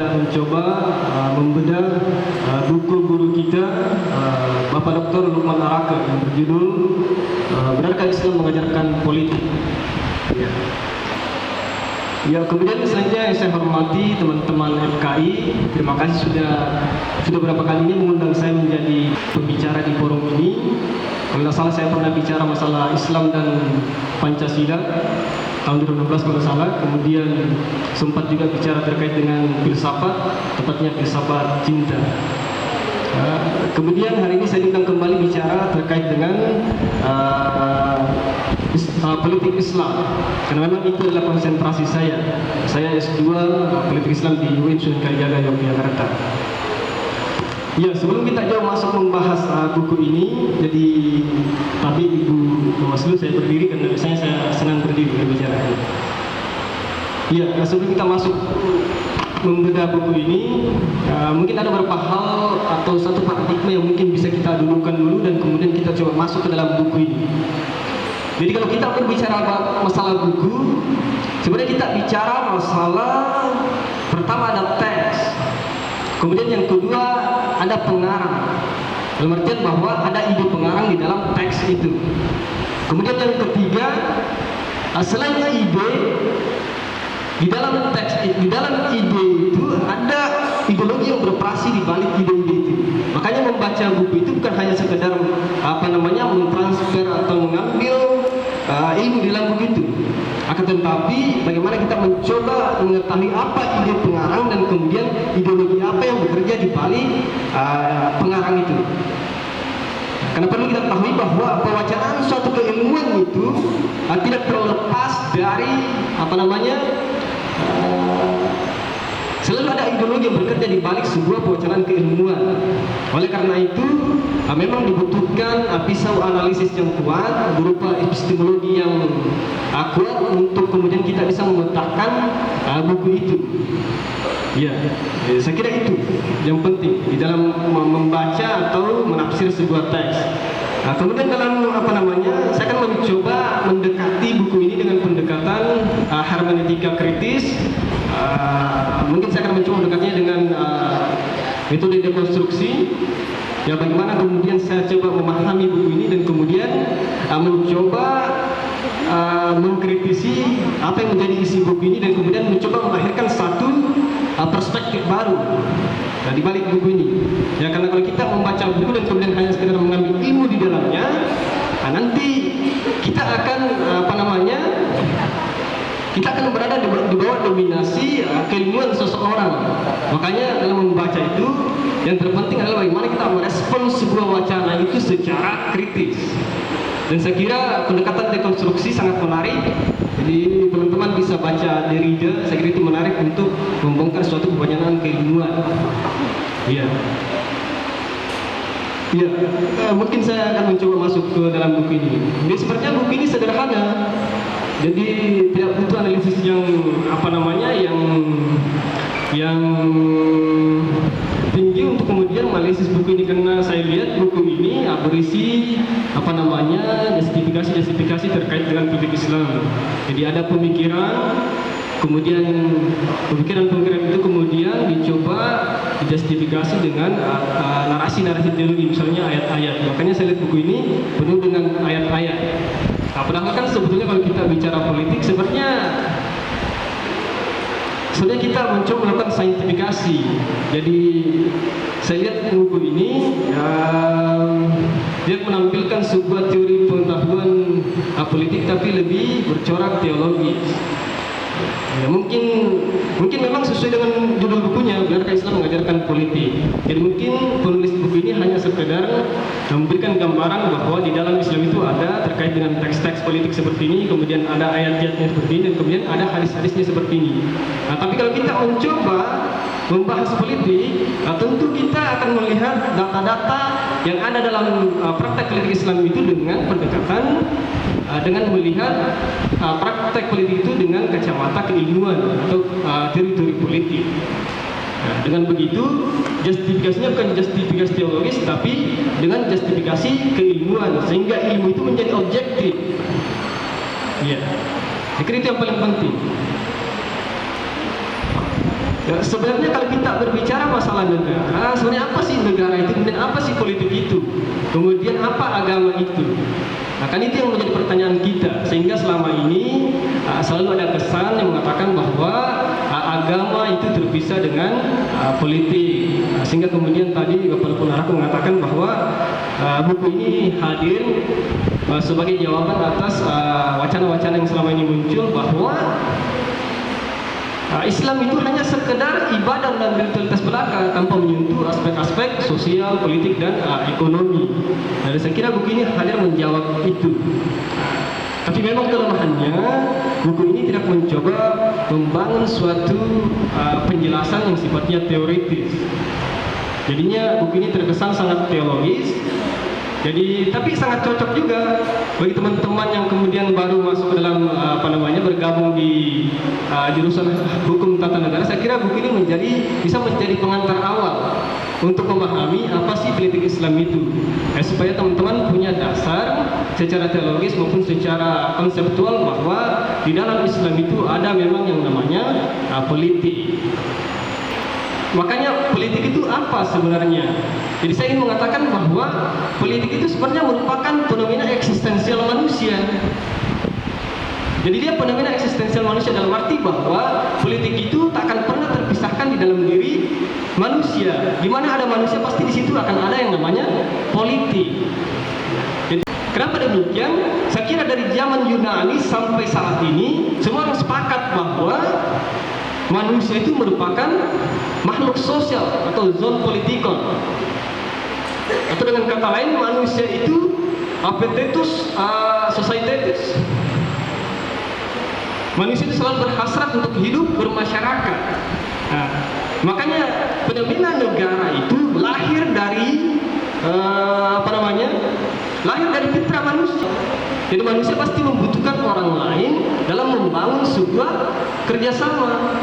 mencoba membedah buku guru kita, Bapak Dr. Lukman Araka, yang berjudul Benarkah Islam Mengajarkan Politik? Ya, kemudian selanjutnya yang saya hormati teman-teman FKI, terima kasih sudah berapa kali ini mengundang saya menjadi pembicara di forum ini. Kalau tidak salah saya pernah bicara masalah Islam dan Pancasila tahun 2016 kalau salah. Kemudian sempat juga bicara terkait dengan filsafat, tepatnya filsafat cinta. Kemudian hari ini saya diundang kembali bicara terkait dengan politik Islam, karena memang itu adalah konsentrasi saya. Saya S2 politik Islam di UIN Sunan Kalijaga, Yogyakarta. Ya, sebelum kita jauh masuk membahas buku ini, jadi tadi Ibu Bawaslu saya berdiri karena biasanya saya senang berdiri berbicara. Ya, sebelum kita masuk membedah buku ini, mungkin ada beberapa hal atau satu paradigma yang mungkin bisa kita dulukan dulu dan kemudian kita coba masuk ke dalam buku ini. Jadi kalau kita berbicara masalah buku, sebenarnya kita bicara masalah pertama ada teks, kemudian yang kedua ada pengarang. Dalam artian bahwa ada ide pengarang di dalam teks itu. Kemudian yang ketiga, selain ide, di dalam teks, di dalam ide itu ada ideologi yang beroperasi di balik ide-ide itu. Makanya membaca buku itu bukan hanya sekedar mentransfer atau mengambil ilmu di dalam buku itu. Akan tetapi bagaimana kita mencoba mengetahui apa ide pengarang dan kemudian ideologi apa yang bekerja di balik pengarang itu. Karena perlu kita ketahui bahwa pewacaan suatu keilmuan itu tidak terlepas dari selalu ada ideologi yang bekerja di balik sebuah pewacaan keilmuan. Oleh karena itu, memang dibutuhkan pisau analisis yang kuat berupa epistemologi yang kuat untuk kemudian kita bisa memetakan buku itu. Ya, saya kira itu yang penting di dalam membaca atau menafsir sebuah teks. Kemudian dalam saya akan mencoba mendekati buku ini dengan pendekatan hermeneutika kritis. Mungkin saya akan mencoba mendekatnya dengan metode dekonstruksi. Ya, bagaimana kemudian saya coba memahami buku ini dan kemudian mencoba mengkritisi apa yang menjadi isi buku ini dan kemudian mencoba melahirkan satu perspektif baru di balik buku ini. Ya, karena kalau kita membaca buku dan kemudian hanya sekedar mengambil ilmu di dalamnya, nanti kita akan kita akan berada di bawah dominasi keilmuan seseorang. Makanya dalam membaca itu yang terpenting adalah bagaimana kita merespon sebuah wacana itu secara kritis. Dan saya kira pendekatan dekonstruksi sangat menarik. Jadi teman-teman bisa baca Derrida, saya kira itu menarik untuk membongkar suatu kebanyakan keilmuan. Iya. Ya, mungkin saya akan mencoba masuk ke dalam buku ini. Jadi sepertinya buku ini sederhana. Jadi tidak butuh analisis yang yang tinggi untuk kemudian analisis buku ini, karena saya lihat buku ini berisi justifikasi terkait dengan politik Islam. Jadi ada pemikiran, kemudian pemikiran itu kemudian dicoba dijustifikasi dengan narasi-narasi teologi, misalnya ayat-ayat. Makanya saya lihat buku ini penuh dengan ayat-ayat. Padahal kan sebetulnya kalau kita bicara politik sebenarnya kita mencoba melakukan saintifikasi. Jadi saya lihat buku ini dia menampilkan sebuah teori pengetahuan politik tapi lebih bercorak teologis. Ya, mungkin memang sesuai dengan judul bukunya, Benarkah Islam Mengajarkan Politik. Jadi mungkin penulis buku ini hanya sekedar memberikan gambaran bahwa di dalam Islam itu ada terkait dengan teks-teks politik seperti ini, kemudian ada ayat-ayatnya seperti ini, dan kemudian ada hadis-hadisnya seperti ini. Tapi kalau kita mencoba membahas politik, tentu kita akan melihat data-data yang ada dalam praktek politik Islam itu dengan pendekatan dengan melihat praktek politik itu dengan kacamata keilmuan atau teori-teori politik. Dengan begitu, justifikasinya bukan justifikasi teologis, tapi dengan justifikasi keilmuan, sehingga ilmu itu menjadi objektif. Ya, itu yang paling penting. Sebenarnya kalau kita berbicara masalah negara, sebenarnya apa sih negara itu, kemudian apa sih politik itu, kemudian apa agama itu? Nah, kan itu yang menjadi pertanyaan kita, sehingga selama ini selalu ada kesan yang mengatakan bahwa agama itu terpisah dengan politik. Sehingga kemudian tadi Bapak Punaraku mengatakan bahwa buku ini hadir sebagai jawaban atas wacana-wacana yang selama ini muncul bahwa Islam itu hanya sekedar ibadah dan ritualitas belaka tanpa menyentuh aspek-aspek sosial, politik, dan ekonomi. Nah, saya kira buku ini hadir menjawab itu. Tapi memang kelemahannya, buku ini tidak mencoba membangun suatu penjelasan yang sifatnya teoritis. Jadinya buku ini terkesan sangat teologis. Tapi sangat cocok juga bagi teman-teman yang kemudian baru masuk ke dalam bergabung di jurusan hukum tata negara. Saya kira buku ini bisa menjadi pengantar awal untuk memahami apa sih politik Islam itu, supaya teman-teman punya dasar secara teologis maupun secara konseptual bahwa di dalam Islam itu ada memang yang namanya politik. Makanya politik itu apa sebenarnya? Jadi saya ingin mengatakan bahwa politik itu sebenarnya merupakan fenomena eksistensial manusia. Jadi dia fenomena eksistensial manusia dalam arti bahwa politik itu tak akan pernah terpisahkan di dalam diri manusia. Di mana ada manusia pasti di situ akan ada yang namanya politik. Jadi, kenapa demikian? Saya kira dari zaman Yunani sampai saat ini semua orang sepakat bahwa manusia itu merupakan makhluk sosial atau zon politikon. Atau dengan kata lain, manusia itu appetitus societatis. Manusia itu selalu berhasrat untuk hidup bermasyarakat. Nah, makanya fenomena negara itu lahir dari lahir dari fitrah manusia. Jadi manusia pasti membutuhkan orang lain dalam membangun sebuah kerjasama.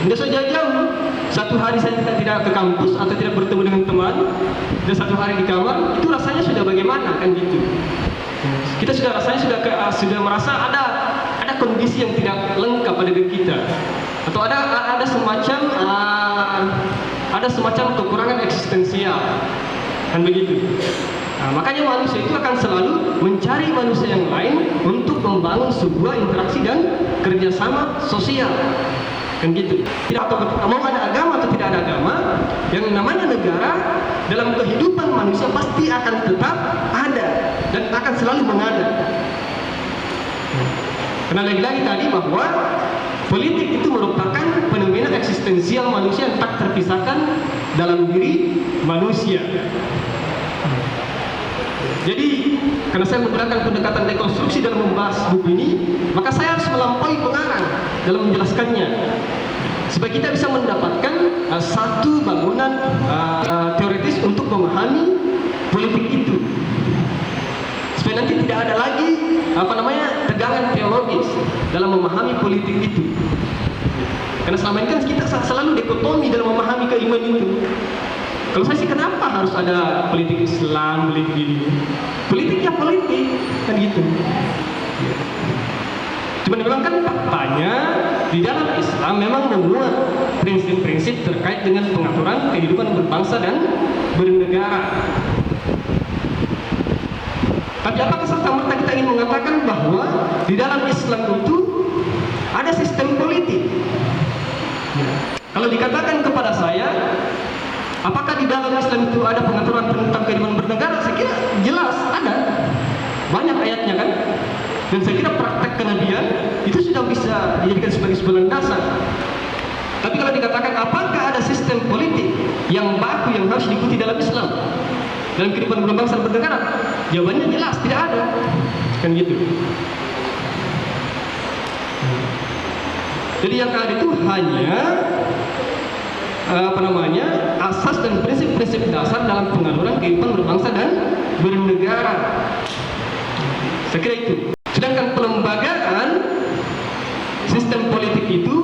Tidak saja jauh. Satu hari saya tidak ke kampus atau tidak bertemu dengan teman, dan satu hari di kamar, itu rasanya sudah bagaimana kan gitu. Kita sudah merasa ada kondisi yang tidak lengkap pada diri kita, atau ada semacam kekurangan eksistensial kan begitu. Nah, makanya manusia itu akan selalu mencari manusia yang lain untuk membangun sebuah interaksi dan kerjasama sosial. Kan gitu. Tidak atau mau ada agama atau tidak ada agama, yang namanya negara dalam kehidupan manusia pasti akan tetap ada dan akan selalu mengada. Karena lagi-lagi tadi bahwa politik itu merupakan fenomena eksistensial manusia yang tak terpisahkan dalam diri manusia. Jadi, karena saya menggunakan pendekatan dekonstruksi dalam membahas buku ini, maka saya harus melampaui pengarang dalam menjelaskannya, supaya kita bisa mendapatkan satu bangunan teoritis untuk memahami politik itu, supaya nanti tidak ada lagi tegangan teologis dalam memahami politik itu. Karena selama ini kan kita selalu dikotomi dalam memahami keimanan itu. Kalau saya sih, kenapa harus ada politik Islam, politik ini? Politik ya politik, kan gitu. Cuma memang kan faktanya di dalam Islam memang memuat prinsip-prinsip terkait dengan pengaturan kehidupan berbangsa dan bernegara. Tapi apakah serta-merta kita ingin mengatakan bahwa di dalam Islam itu ada sistem politik? Kalau dikatakan kepada saya, apakah di dalam Islam itu ada pengaturan tentang kehidupan bernegara? Saya kira jelas ada. Banyak ayatnya kan? Dan saya kira praktek kenabian itu sudah bisa dijadikan sebagai sebuah landasan. Tapi kalau dikatakan apakah ada sistem politik yang baku yang harus diikuti dalam Islam, dalam kehidupan berbangsa dan bernegara? Jawabannya jelas, tidak ada. Kan gitu. Jadi yang ada itu hanya asas dan prinsip-prinsip dasar dalam pengaluran kehidupan berbangsa dan bernegara. Saya kira itu. Sedangkan pelembagaan sistem politik itu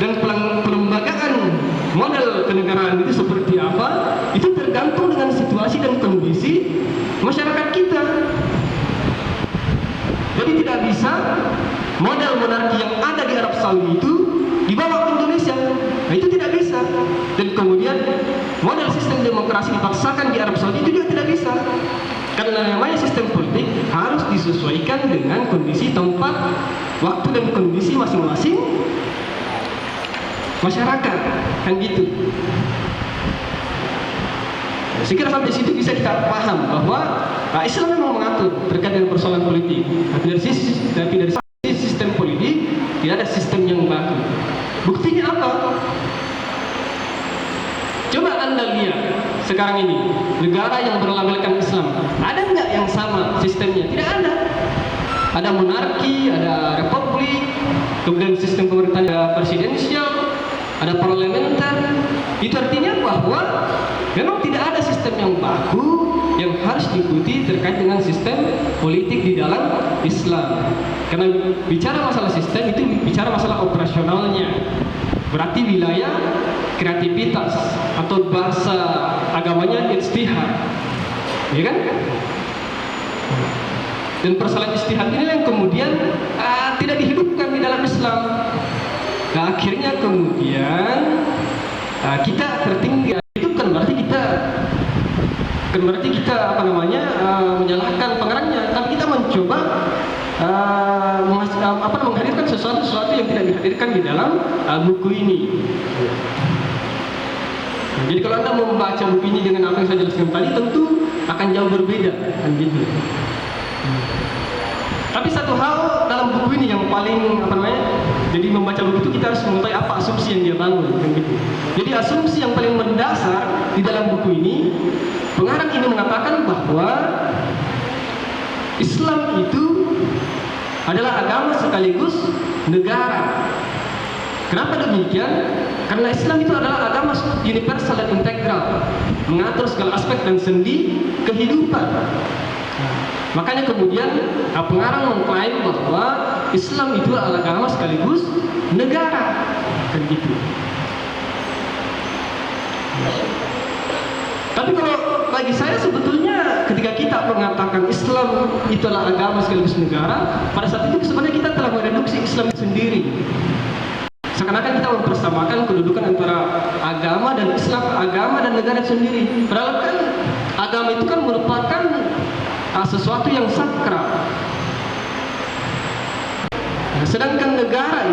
dan pelembagaan model kenegaraan itu seperti apa, itu tergantung dengan situasi dan kondisi masyarakat kita. Jadi tidak bisa model monarki yang ada di Arab Saudi itu dibawa ke Indonesia. Nah, itu tidak bisa. Dan kemudian model sistem demokrasi dipaksakan di Arab Saudi itu juga tidak bisa. Karena namanya sistem politik harus disesuaikan dengan kondisi tempat, waktu dan kondisi masing-masing masyarakat, kan gitu. Saya kira sampai situ bisa kita paham bahwa Islam memang mengatur terkait dengan persoalan politik. Tapi dari sisi sistem politik tidak ada sistem yang baku. Buktinya apa? Coba Anda lihat sekarang ini negara yang berlabelkan Islam, ada nggak yang sama sistemnya? Tidak ada. Ada monarki, ada republik, kemudian sistem pemerintahan ada presidensial, ada parlementer. Itu artinya bahwa memang tidak ada sistem yang baku yang harus diikuti terkait dengan sistem politik di dalam Islam. Karena bicara masalah sistem itu bicara masalah operasionalnya. Berarti wilayah kreativitas atau bahasa agamanya ijtihad. Ya kan? Dan persoalan ijtihad ini yang kemudian tidak dihidupkan di dalam Islam. Nah, akhirnya kemudian kita tertinggal. Itu kan berarti kita menyalahkan pengarangnya, tapi kita mencoba menghadirkan sesuatu yang tidak dihadirkan di dalam buku ini. Jadi kalau Anda membaca buku ini dengan apa yang saya jelaskan tadi, tentu akan jauh berbeda, kan gitu. Tapi satu hal dalam buku ini yang paling jadi membaca buku itu kita harus mengetahui apa asumsi yang dia bangun, kan gitu. Jadi asumsi yang paling mendasar di dalam buku ini, pengarang ini mengatakan bahwa Islam itu adalah agama sekaligus negara. Kenapa demikian? Karena Islam itu adalah agama universal dan integral, mengatur segala aspek dan sendi kehidupan. Makanya kemudian pengarang mengklaim bahwa Islam itu adalah agama sekaligus negara, kan gitu. Tapi kalau bagi saya sebetulnya ketika kita mengatakan Islam itu adalah agama sekaligus negara, pada saat itu sebenarnya kita telah mereduksi Islam itu sendiri. Seakan-akan kita mempersamakan kedudukan antara agama dan Islam, agama dan negara sendiri. Padahal kan agama itu kan merupakan sesuatu yang sakral. Sedangkan negara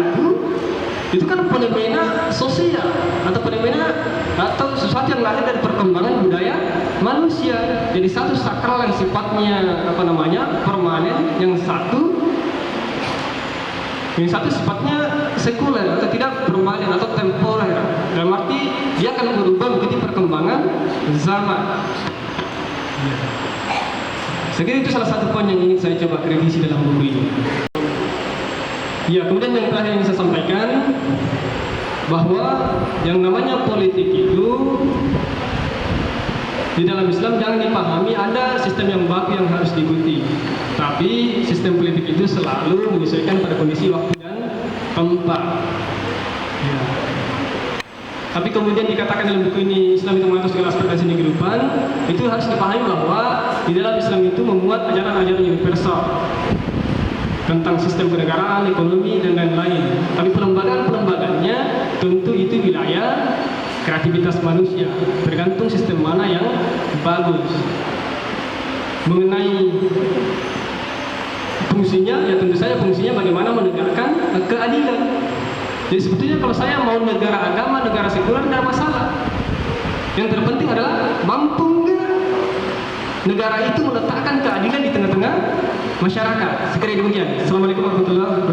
itu kan fenomena sosial atau fenomena atau sesuatu yang lahir dari perkembangan budaya manusia. Jadi satu sakral yang sifatnya permanen, yang satu sifatnya sekuler atau tidak permanen atau temporer. Dalam arti dia akan berubah mengikuti perkembangan zaman. Saya kira itu salah satu poin yang ingin saya coba kritisi dalam buku ini. Ya, kemudian yang terakhir yang saya sampaikan bahwa yang namanya politik itu di dalam Islam jangan dipahami ada sistem yang baku yang harus diikuti. Tapi sistem politik itu selalu menyesuaikan pada kondisi waktu dan tempat. Ya. Tapi kemudian dikatakan dalam buku ini Islam itu mengatur segala aspek dan sendi kehidupan, itu harus dipahami bahwa di dalam Islam itu memuat ajaran-ajaran universal tentang sistem kenegaraan, ekonomi dan lain-lain. Tapi pelembagaan-pelembagaannya tentu itu wilayah kreativitas manusia, tergantung sistem mana yang bagus. Mengenai fungsinya, ya tentu saja fungsinya bagaimana menegakkan keadilan. Jadi sebetulnya kalau saya mau negara agama, negara sekuler, tidak ada masalah. Yang terpenting adalah mampu nggak negara itu meletakkan keadilan di tengah-tengah masyarakat. Sekiranya demikian. Assalamualaikum warahmatullahi wabarakatuh.